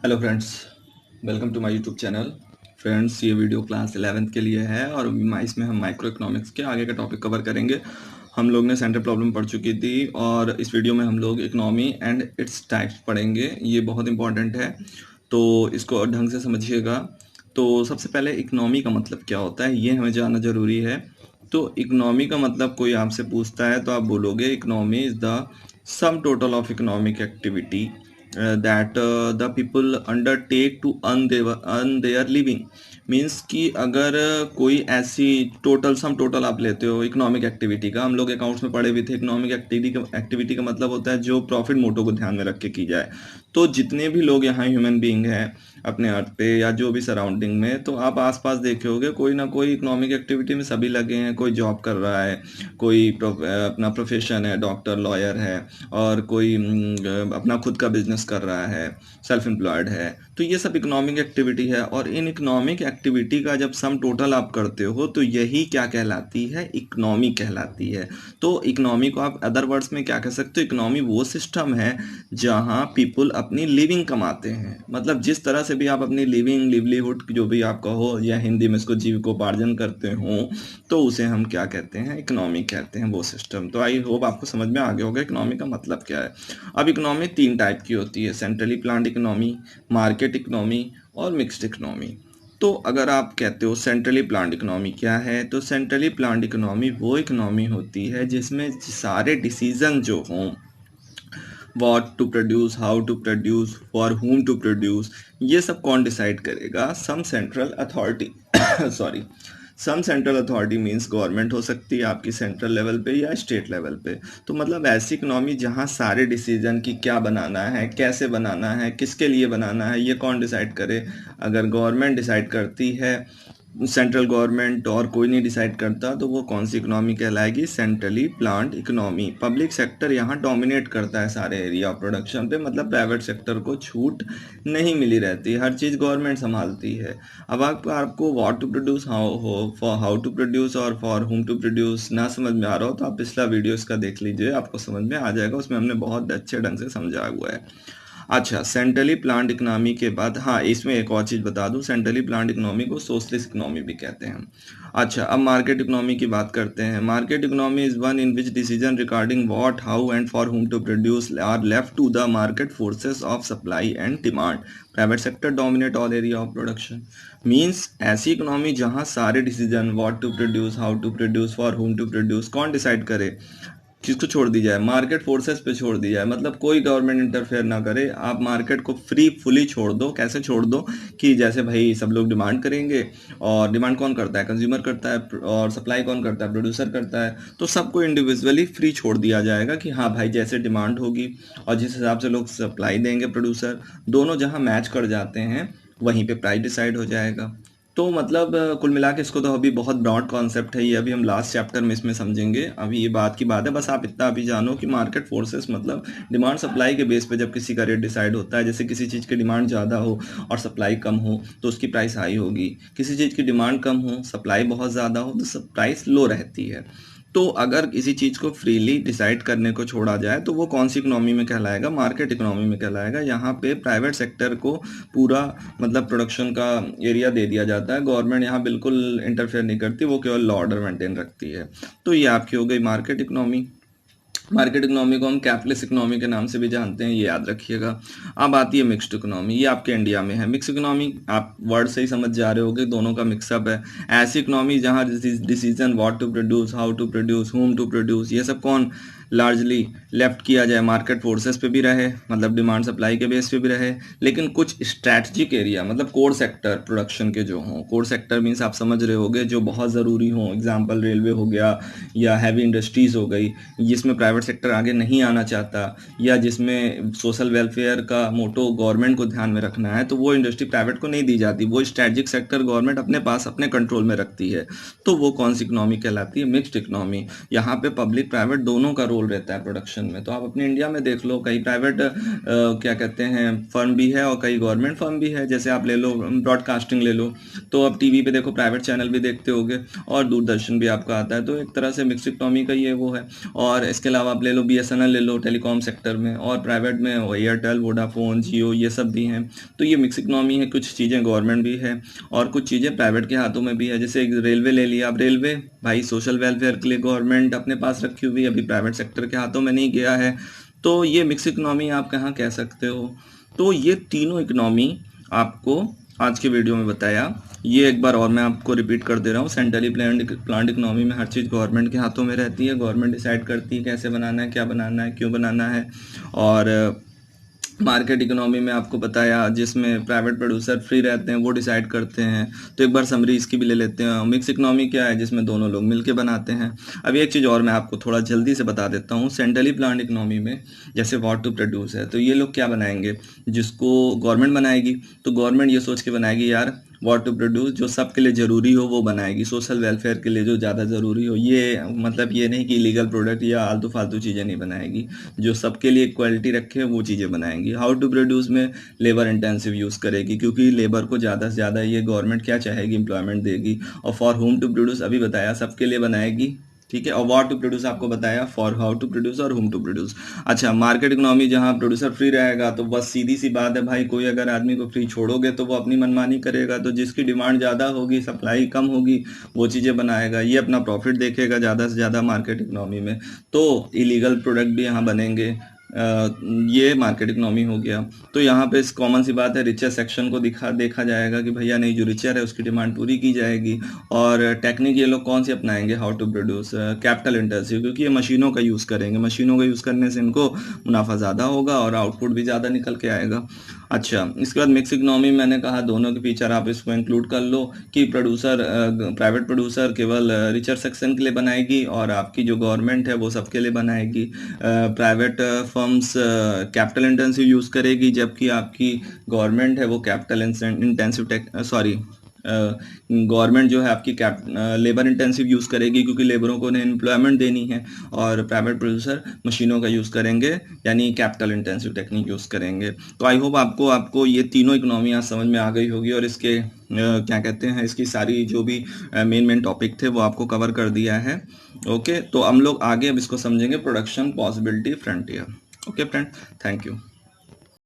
Hello friends, welcome to my YouTube channel. Friends, ये video class 11th के लिए है और इसमें हम माइक्रो इकोनॉमिक्स के आगे का टॉपिक कवर करेंगे। हम लोग ने सेंट्रल प्रॉब्लम पढ़ चुकी थी और इस वीडियो में हम लोग इकोनॉमी एंड इट्स टाइप्स पढ़ेंगे। ये बहुत इंपॉर्टेंट है, तो इसको ढंग से समझिएगा। तो सबसे पहले इकोनॉमी का मतलब क्या होता है, ये हमें जानना ज़रूरी है। तो इकोनॉमी का मतलब कोई आपसे पूछता है तो आप बोलोगे economy is the sum total of economic activity that the people undertake to earn their living। Means कि अगर कोई ऐसी टोटल आप लेते हो इकोनॉमिक एक्टिविटी का, हम लोग अकाउंट्स में पढ़े भी थे, इकोनॉमिक एक्टिविटी का मतलब होता है जो प्रॉफिट मोटो को ध्यान में रख के की जाए। तो जितने भी लोग यहाँ ह्यूमन बीइंग हैं अपने अर्थ पे या जो भी सराउंडिंग में, तो आप आसपास देखे होगे कोई ना कोई इकोनॉमिक एक्टिविटी में सभी लगे हैं। कोई जॉब कर रहा है, कोई अपना प्रोफेशन है, डॉक्टर लॉयर है, और कोई अपना खुद का बिजनेस कर रहा है, सेल्फ एम्प्लॉयड है। तो ये सब इकोनॉमिक एक्टिविटी है और इन इकोनॉमिक एक्टिविटी का जब सम टोटल आप करते हो तो यही क्या कहलाती है, इकोनॉमी कहलाती है। तो इकोनॉमी को आप अदर वर्ड्स में क्या कह सकते हो, इकोनॉमी वो सिस्टम है जहाँ पीपुल अपनी लिविंग कमाते हैं। मतलब जिस तरह से भी आप अपनी लिविंग, लिवलीहुड जो भी आप कहो, या हिंदी में इसको जीविकोपार्जन करते हो, तो उसे हम क्या कहते हैं, इकोनॉमी कहते हैं, वो सिस्टम। तो आई होप आपको समझ में आ गया होगा इकोनॉमी का मतलब क्या है। अब इकोनॉमी 3 टाइप की होती है, centrally planned economy, market economy और मिक्स्ड इकोनॉमी। तो अगर आप कहते हो सेंट्रली प्लान्ड इकोनॉमी क्या है, तो सेंट्रली प्लान्ड इकोनॉमी वो इकोनॉमी होती है जिसमें सारे डिसीजन जो हों, what to produce, how to produce, for whom to produce, ये सब कौन डिसाइड करेगा, some central authority sorry some central authority means government हो सकती है आपकी सेंट्रल लेवल पे या स्टेट लेवल पे। तो मतलब ऐसी इकोनॉमी जहाँ सारे डिसीजन की क्या बनाना है, कैसे बनाना है, किसके लिए बनाना है, ये कौन डिसाइड करे। अगर गवर्नमेंट डिसाइड करती है, सेंट्रल गवर्नमेंट, और कोई नहीं डिसाइड करता, तो वो कौन सी इकोनॉमी कहलाएगी, centrally planned economy. Public sector यहाँ डोमिनेट करता है सारे एरिया ऑफ प्रोडक्शन पे, मतलब प्राइवेट सेक्टर को छूट नहीं मिली रहती, हर चीज़ गवर्नमेंट संभालती है। अब आपको what to produce, how to produce और फॉर हुम टू प्रोड्यूस ना समझ में आ रहा हो तो आप पिछला वीडियो इसका देख लीजिए, आपको समझ में आ जाएगा। उसमें हमने बहुत अच्छे ढंग से समझाया हुआ है। अच्छा, सेंट्रली प्लान्ड इकोनॉमी के बाद, हाँ, इसमें एक और चीज़ बता दूं, सेंट्रली प्लान्ड इकोनॉमी को सोशलिस्ट इकोनॉमी भी कहते हैं। अच्छा, अब मार्केट इकोनॉमी की बात करते हैं। Market economy is one in which decision regarding what, how and for whom to produce are left to the market forces of supply and demand. Private sector dominate all area of production. Means ऐसी economy जहाँ सारे decision, what to produce, how to produce, for whom to produce, कौन decide करे, किसको छोड़ दी जाए, market forces पे छोड़ दी जाए। मतलब कोई गवर्नमेंट इंटरफेयर ना करे, आप मार्केट को फुली छोड़ दो। कैसे छोड़ दो कि जैसे भाई सब लोग डिमांड करेंगे, और डिमांड कौन करता है, कंज्यूमर करता है, और सप्लाई कौन करता है, प्रोड्यूसर करता है। तो सबको इंडिविजुअली फ्री छोड़ दिया जाएगा कि हाँ भाई जैसे डिमांड होगी और जिस हिसाब से लोग सप्लाई देंगे, प्रोड्यूसर दोनों जहाँ मैच कर जाते हैं वहीं पे प्राइस डिसाइड हो जाएगा। तो मतलब कुल मिला के इसको तो अभी बहुत ब्रॉड कॉन्सेप्ट है ये, अभी हम लास्ट चैप्टर में इसमें समझेंगे। अभी ये बात की बात है, बस आप इतना अभी जानो कि मार्केट फोर्सेस मतलब डिमांड सप्लाई के बेस पे जब किसी का रेट डिसाइड होता है। जैसे किसी चीज़ की डिमांड ज़्यादा हो और सप्लाई कम हो तो उसकी प्राइस हाई होगी, किसी चीज़ की डिमांड कम हो, सप्लाई बहुत ज़्यादा हो, तो प्राइस लो रहती है। तो अगर किसी चीज़ को फ्रीली डिसाइड करने को छोड़ा जाए तो वो कौन सी इकोनॉमी में कहलाएगा, मार्केट इकोनॉमी में कहलाएगा। यहाँ पे प्राइवेट सेक्टर को पूरा मतलब प्रोडक्शन का एरिया दे दिया जाता है, गवर्नमेंट यहाँ बिल्कुल इंटरफेयर नहीं करती, वो केवल लॉ ऑर्डर मेंटेन रखती है। तो ये आपकी हो गई मार्केट इकोनॉमी। मार्केट इकोनॉमी को हम कैपिटलिस्ट इकोनॉमी के नाम से भी जानते हैं, ये याद रखिएगा। अब आती है मिक्स्ड इकोनॉमी, ये आपके इंडिया में है। मिक्स इकोनॉमी आप वर्ड से ही समझ जा रहे होगे, दोनों का मिक्सअप है। ऐसी इकोनॉमी जहाँ decision what to produce, how to produce, whom to produce, ये सब कौन लार्जली लेफ्ट किया जाए, मार्केट फोर्सेस पे भी रहे, मतलब डिमांड सप्लाई के बेस पे भी रहे, लेकिन कुछ स्ट्रैटेजिक एरिया मतलब कोर सेक्टर प्रोडक्शन के जो हों, कोर सेक्टर मीन्स आप समझ रहे होगे जो बहुत ज़रूरी हों, एग्जांपल रेलवे हो गया या हैवी इंडस्ट्रीज़ हो गई, जिसमें प्राइवेट सेक्टर आगे नहीं आना चाहता, या जिसमें सोशल वेलफेयर का मोटो गवर्नमेंट को ध्यान में रखना है, तो वो इंडस्ट्री प्राइवेट को नहीं दी जाती, वो स्ट्रैटेजिक सेक्टर गवर्नमेंट अपने पास अपने कंट्रोल में रखती है। तो वो कौन सी इकोनॉमी कहलाती है, मिक्स्ड इकोनॉमी। यहाँ पे पब्लिक प्राइवेट दोनों का रोल रोल रहता है प्रोडक्शन में। तो आप अपने इंडिया में देख लो, कई प्राइवेट क्या कहते हैं फर्म भी है और कई गवर्नमेंट फर्म भी है। जैसे आप ले लो ब्रॉडकास्टिंग ले लो, तो अब टीवी पे देखो प्राइवेट चैनल भी देखते होगे और दूरदर्शन भी आपका आता है। तो एक तरह से मिक्स इकोनॉमी का ये वो है। और इसके अलावा आप ले लो BSNL ले लो टेलीकॉम सेक्टर में, और प्राइवेट में एयरटेल, वोडाफोन, जियो, ये सब भी हैं। तो ये मिक्स इकोनॉमी है, कुछ चीज़ें गवर्नमेंट भी है और कुछ चीज़ें प्राइवेट के हाथों में भी है। जैसे एक रेलवे ले लिया, अब रेलवे भाई सोशल वेलफेयर के लिए गवर्नमेंट अपने पास रखी हुई, अभी प्राइवेट सेक्टर के हाथों में नहीं गया है। तो ये मिक्स इकोनॉमी आप कहाँ कह सकते हो। तो ये तीनों इकोनॉमी आपको आज के वीडियो में बताया। ये एक बार और मैं आपको रिपीट कर दे रहा हूँ, सेंट्रली प्लान्ड इकोनॉमी में हर चीज़ गवर्नमेंट के हाथों में रहती है। गवर्नमेंट डिसाइड करती है कैसे बनाना है, क्या बनाना है, क्यों बनाना है। और मार्केट इकोनॉमी में आपको बताया, जिसमें प्राइवेट प्रोड्यूसर फ्री रहते हैं, वो डिसाइड करते हैं। तो एक बार समरी इसकी भी ले लेते हैं। मिक्स इकोनॉमी क्या है, जिसमें दोनों लोग मिलके बनाते हैं। अब एक चीज़ और मैं आपको थोड़ा जल्दी से बता देता हूँ। सेंट्रली प्लान्ड इकोनॉमी में जैसे व्हाट टू प्रोड्यूस है, तो ये लोग क्या बनाएंगे, जिसको गवर्नमेंट बनाएगी, तो गवर्नमेंट ये सोच के बनाएगी यार व्हाट टू प्रोड्यूस जो सबके लिए ज़रूरी हो वो बनाएगी, सोशल वेलफेयर के लिए जो ज़्यादा ज़रूरी हो। ये मतलब ये नहीं कि इलीगल प्रोडक्ट या आलतू फालतू चीज़ें नहीं बनाएगी, जो सबके लिए क्वालिटी रखे वो चीज़ें बनाएंगी। हाउ टू प्रोड्यूस में लेबर इंटेंसिव यूज़ करेगी, क्योंकि लेबर को ज़्यादा से ज़्यादा ये गवर्नमेंट क्या चाहेगी, एम्प्लॉयमेंट देगी। और फॉर होम टू प्रोड्यूस अभी बताया सबके लिए बनाएगी, ठीक है। और व्हाट टू प्रोड्यूस आपको बताया, फॉर हाउ टू प्रोड्यूस और होम टू प्रोड्यूस। अच्छा, मार्केट इकोनॉमी जहाँ प्रोड्यूसर फ्री रहेगा, तो बस सीधी सी बात है भाई, कोई अगर आदमी को फ्री छोड़ोगे तो वो अपनी मनमानी करेगा। तो जिसकी डिमांड ज़्यादा होगी, सप्लाई कम होगी, वो चीज़ें बनाएगा, ये अपना प्रॉफिट देखेगा ज़्यादा से ज़्यादा मार्केट इकोनॉमी में। तो इलीगल प्रोडक्ट भी यहाँ बनेंगे। ये मार्केट इकोनॉमी हो गया। तो यहाँ पे कॉमन सी बात है, रिचर सेक्शन को देखा जाएगा कि भैया नहीं, जो रिचर है उसकी डिमांड पूरी की जाएगी। और टेक्निक ये लोग कौन सी अपनाएंगे, how to produce capital intensive, क्योंकि ये मशीनों का यूज़ करेंगे। मशीनों का यूज़ करने से इनको मुनाफा ज़्यादा होगा और आउटपुट भी ज़्यादा निकल के आएगा। अच्छा, इसके बाद मिक्स इकोनॉमी मैंने कहा दोनों के फीचर आप इसको इंक्लूड कर लो कि प्राइवेट प्रोड्यूसर केवल रिचर सेक्शन के लिए बनाएगी और आपकी जो गवर्नमेंट है वो सबके लिए बनाएगी। Private firms capital intensive use करेगी, जबकि आपकी गवर्नमेंट है वो कैपिटल इंटेंसिव गवर्नमेंट जो है आपकी लेबर इंटेंसिव यूज़ करेगी, क्योंकि लेबरों को उन्हें एम्प्लॉयमेंट देनी है। और प्राइवेट प्रोड्यूसर मशीनों का यूज़ करेंगे, यानी कैपिटल इंटेंसिव टेक्निक यूज़ करेंगे। तो आई होप आपको ये तीनों इकोनॉमी आज समझ में आ गई होगी, और इसके क्या कहते हैं, इसकी सारी जो भी मेन टॉपिक थे वो आपको कवर कर दिया है। ओके, तो हम लोग आगे अब इसको समझेंगे, production possibility frontier. Okay friend, thank you.